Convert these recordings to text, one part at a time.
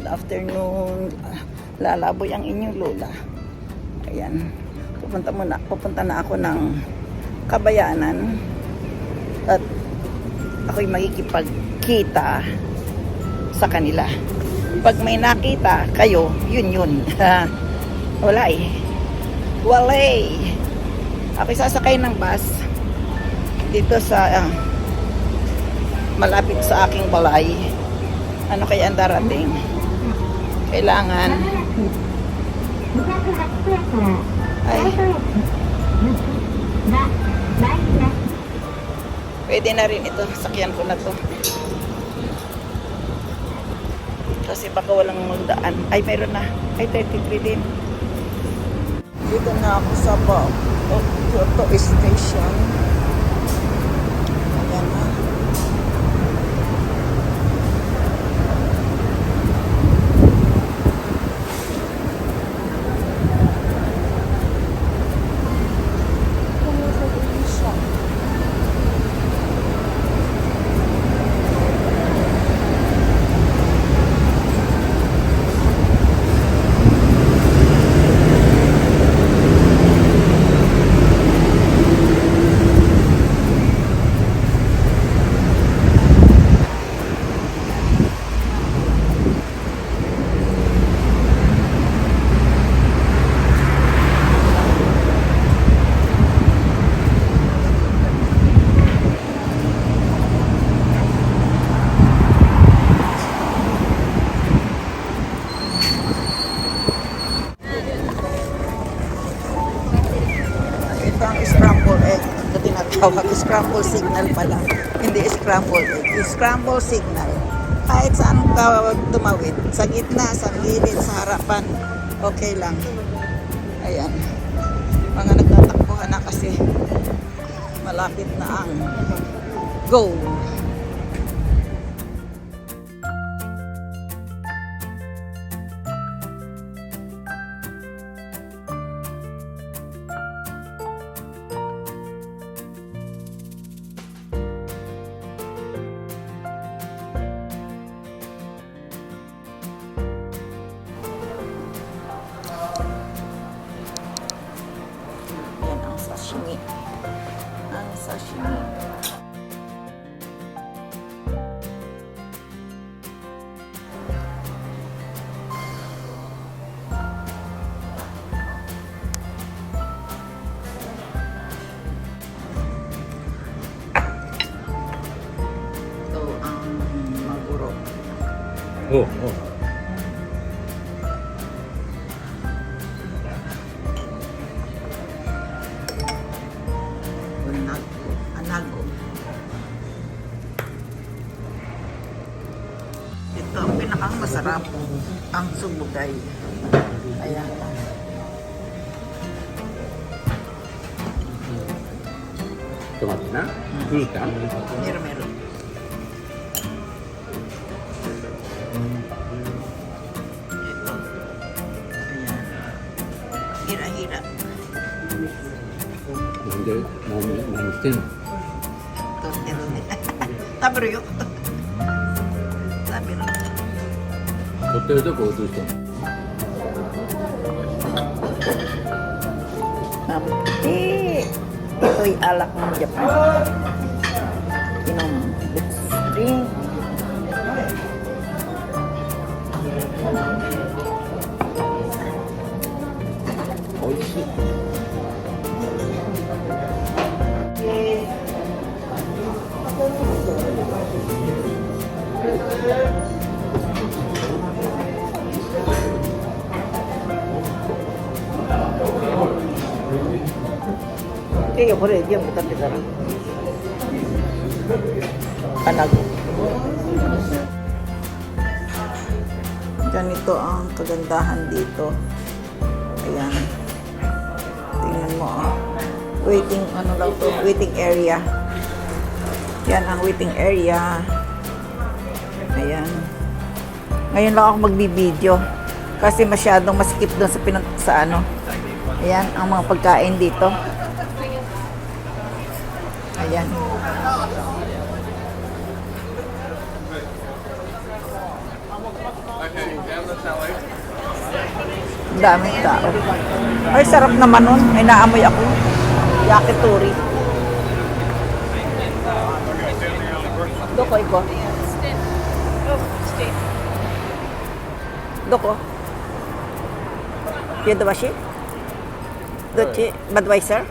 Good afternoon. Lalaboy ang inyong lola. Ayan. Pupunta na ako ng Kabayanan. At ako'y makikipagkita sa kanila. Pag may nakita kayo, yun. Wala eh. Wala eh. Ako'y sasakay ng bus dito sa malapit sa aking balay. Ano kaya ang darating? Kailangan ay pwede na rin ito. Sakyan ko na to. Kasi baka walang magdaan. Ay, mayroon na. Ay, 33 din. Dito na ako sa Kyoto Station. Ayan na. Scrambled egg na tinatawag. Scrambled signal pala. Hindi scrambled egg. Scrambled signal. Kahit saan ka tumawid. Sa gitna, sa gilid, sa harapan. Okay lang. Ayan. Mga nagtatakbuhan na kasi malapit na ang go. Sashimi. Ang sashimi. Ito ang maguro. Oh. Anago. Ito ang pinakang masarap, ang sumugay. Ayan. Tomate na? Fruta? Meron. Ito. Ayan. Hira-hira. Hindi,何してんの? 撮ってるね。食べるよ。食べる。撮ってるとこ映してんの? Ito'y alak ng Japan. Inom drink. Oishi. Kaya ko rin, yung butan kita lang. Anago. Ganito ang kagandahan dito. Ayan. Tingnan mo. Waiting, ano lang to? Waiting area. Yan ang waiting area. Ayan. Ngayon lang ako magbibideo. Kasi masyadong masikip doon sa ano. Ayan, ang mga pagkain dito. Ayan. Daming tao. Ay, sarap naman nun. May naamoy ako. Yakitori. Doko, iko. Doko. Yodobashi? Dochi? Budweiser?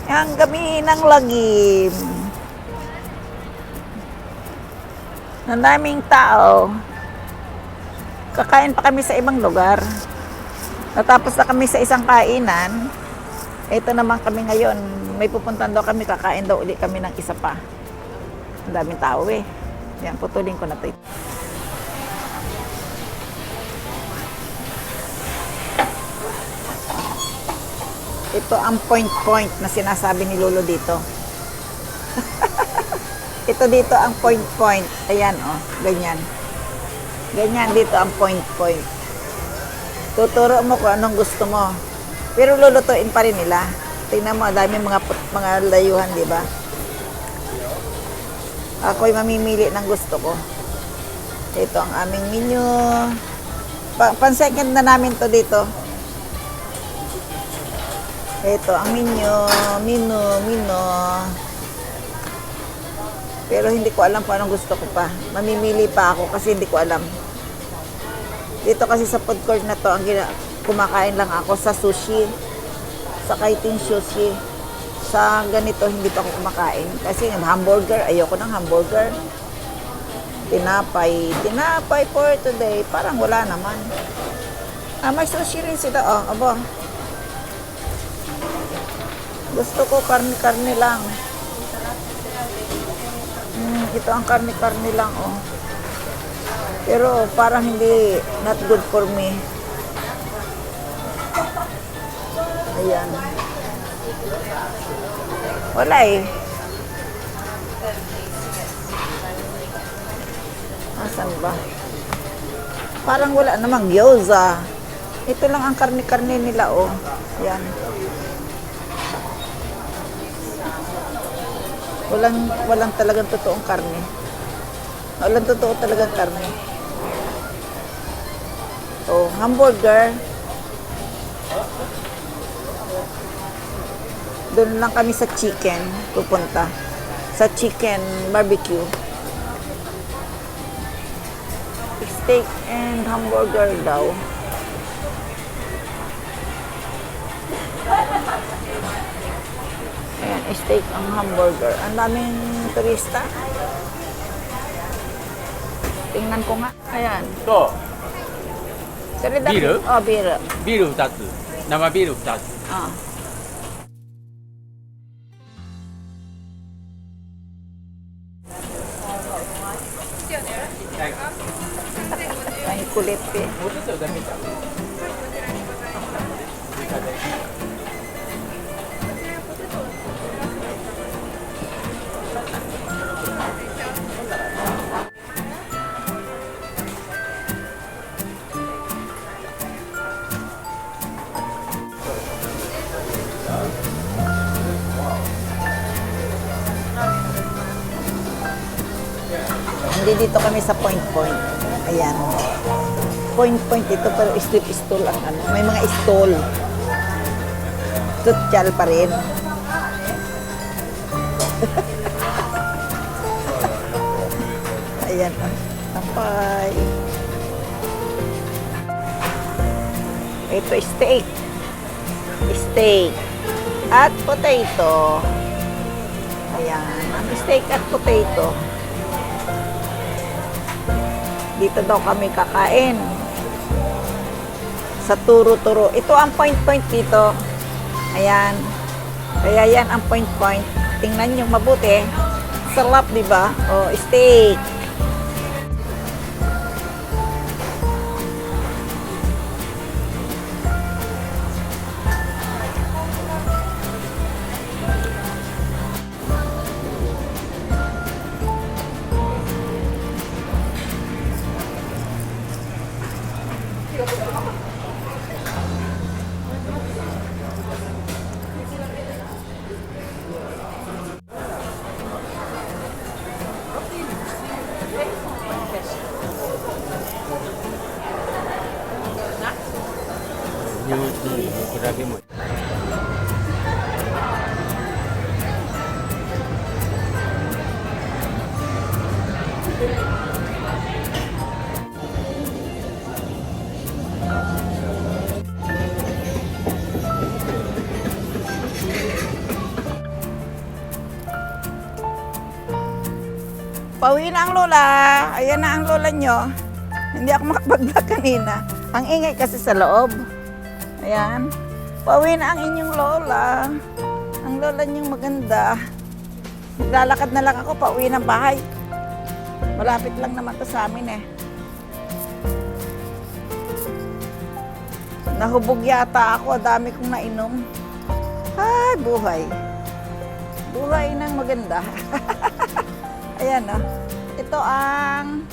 Ang gabi ng lagim. Ang daming tao. Kakain pa kami sa ibang lugar. Natapos na kami sa isang kainan. Ito naman kami ngayon. May pupuntan daw kami. Kakain daw ulit kami ng isa pa. Ang daming tao eh. Yan, putulin ko na ito. Ito ang point na sinasabi ni Lolo dito. Ito dito ang point. Ayan, oh, ganyan. Ganyan dito ang point. Tuturo mo kung anong gusto mo. Pero lulutuin pa rin nila. Tingnan mo, dami mga layuhan, di ba? Ako'y mamimili ng gusto ko. Ito ang aming menu. Pan-second na namin to dito. Ito ang menu. Pero hindi ko alam kung anong gusto ko pa. Mamimili pa ako kasi hindi ko alam. Dito kasi sa food court na to, kumakain lang ako sa sushi. Sa kaiting sushi. Sa ganito, hindi pa ako kumakain. Kasi hamburger, ayoko ng hamburger. Tinapay for today. Parang wala naman. May sushi rin sila. Oh, abo. Gusto ko karne-karne lang. Ito ang karne-karne lang, oh. Pero parang hindi, not good for me. Ayan. Wala eh. Asan ba? Parang wala namang gyoza. Ito lang ang karne-karne nila, oh. Yan. Walang talagang totoong karne. Walang totoo talagang karne. Oh, hamburger. Doon lang kami sa chicken pupunta. Sa chicken barbecue. Steak and hamburger daw. Ayan, steak ang hamburger. Ang daming turista. Tingnan ko nga. Ayan. と Sarida. ビール Oh, beer. ビール2つ生ビール2つ Ah. Ay, kulit eh. もうちょっとダメか Hindi dito kami sa point. Ayan. Point ito pero strip stall ang ano. May mga stall. Tutyal pa rin. Ayan. Tampay. Ito steak. Steak. At potato. Ayan. Ang steak at potato. Dito daw kami kakain. Sa turo-turo. Ito ang point dito. Ayan. Kaya yan ang point. Tingnan nyo mabuti. Sarap, di ba? O, steak. 比べも。Pauwi na ang lola. Ayan na ang lola nyo. Hindi ako makapag-vlog kanina. Ang ingay kasi sa loob. Ayan. Pauwi na ang inyong lola. Ang lola nyong maganda. Naglalakad na lang ako pauwi ng bahay. Malapit lang naman to sa amin eh. Nahubog yata ako. Dami kong nainom. Ay, buhay. Buhay ng maganda. Ayan o. Ito ang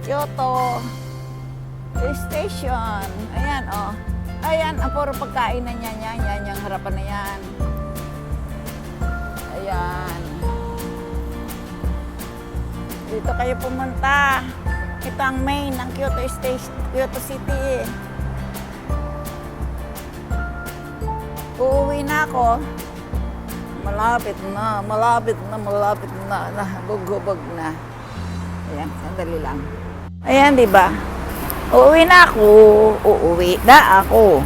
Kyoto Station. Ayan o. Ayan, ang puro pagkain na niyan. Yan, yung harapan na yan. Ayan. Dito kayo pumunta. Ito ang main ng Kyoto Station, Kyoto City. Uuwi na ako. Malapit na. Gugubog na. Ayan, sandali lang. Ayan, di ba? Uuwi na ako.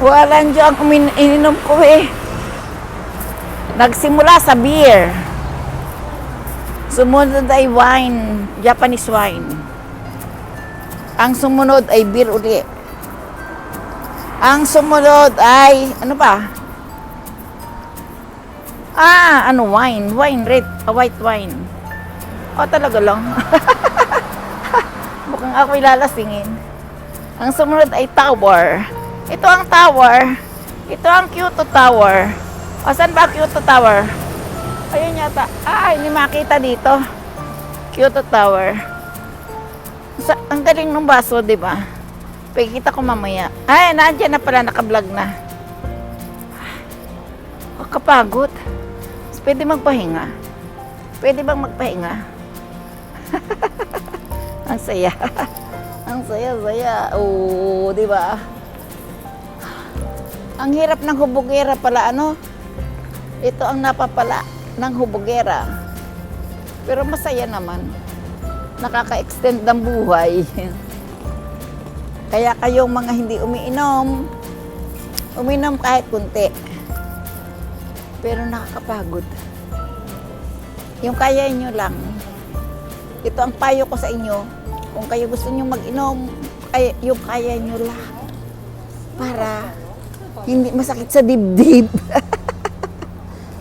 Walang dyan ang ininom ko eh. Nagsimula sa beer. Sumunod ay wine, Japanese wine. Ang sumunod ay beer uli. Ang sumunod ay, ano ba? Wine. Wine red. White wine. Talaga lang. Mukhang ako ilalasingin. Ang sumunod ay tower. Ito ang tower. Ito ang Kyoto Tower. Saan ba Kyoto Tower? Ayun yata. Hindi makita dito. Kyoto Tower. Ang galing ng baso, di ba? Pagkita ko mamaya. Nandiyan na pala. Naka-vlog na. Kapagod. Pwede magpahinga. Pwede bang magpahinga? Ang saya. Ang saya. Oo, di ba? Ang hirap ng hubogera pala, ano? Ito ang napapala ng hubogera. Pero masaya naman. Nakaka-extend ng buhay. Kaya kayong mga hindi umiinom kahit kunti. Pero nakakapagod. Yung kaya nyo lang. Ito ang payo ko sa inyo. Kung kayo gusto nyo mag-inom, yung kaya nyo lang. Para hindi masakit sa dibdib.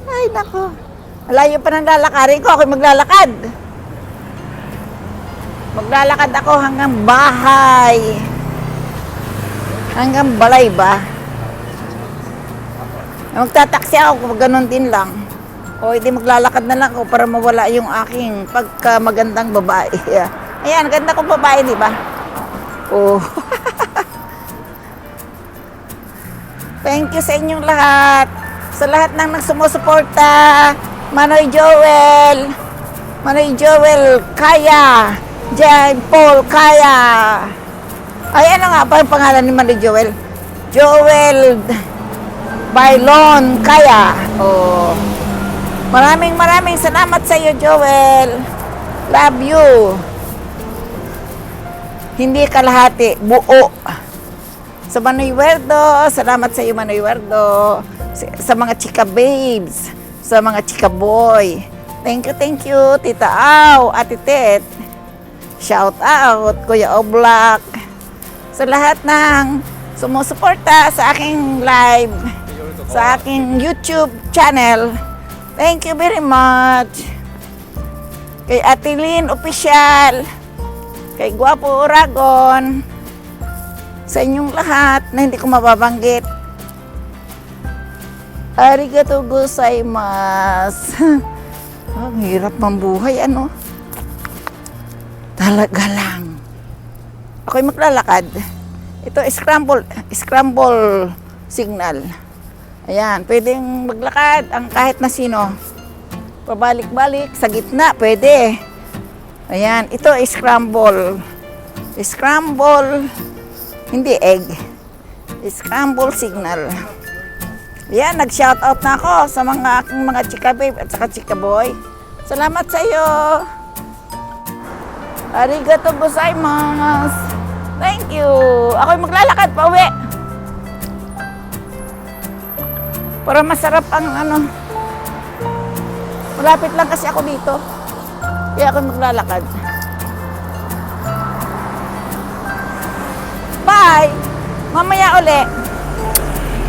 Ay, nako. Malayo pa ng lalakarin ko. Ako'y maglalakad. Maglalakad ako hanggang bahay. Hanggang balay ba? Magtataksi ako, ganun din lang. O, hindi maglalakad na lang ako para mawala yung aking pagkamagandang babae. Ayan, ganda kong babae, di ba? Oh. Thank you sa inyong lahat. Sa lahat ng nagsumusuporta. Manoy Joel, Kaya. Jan Paul, Kaya. Ay, ano nga ba ang pangalan ni Manoy Joel? Joel Bailon, Kaya. Oh. Maraming salamat sa iyo, Joel. Love you. Hindi kalahati, buo. Sa Manoy Werdo, salamat sa iyo, Manoy Werdo. Sa mga chika babes, sa mga chika boy. Thank you, Tita Au, Ate Tet. Shout out, Kuya Oblak. Sa lahat ng sumusuporta sa aking live, sa aking YouTube channel. Thank you very much. Kay Ate Lynn Official, kay Guapo Uragon, sa inyong lahat na hindi ko mababanggit. Arigatou gozaimasu. Ang hirap mambuhay, ano? Talaga lang. Ako'y maglalakad. Ito, scramble signal. Ayan, pwedeng maglakad ang kahit na sino. Pabalik-balik, sa gitna, pwede. Ayan, ito scramble Scramble, hindi egg. Scramble signal. Yan, nag-shoutout na ako sa mga aking mga chika babe at saka chika boy. Salamat sa iyo. Arigato gozaimasu. Thank you. Ako'y maglalakad pa uwi. Para masarap ang ano. Malapit lang kasi ako dito. Kaya ako'y maglalakad. Bye! Mamaya uli.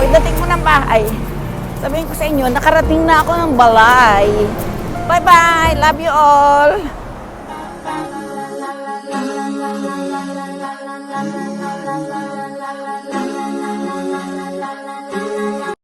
Pagdating mo ng bahay, sabihin ko sa inyo, nakarating na ako ng balay. Bye-bye! Love you all!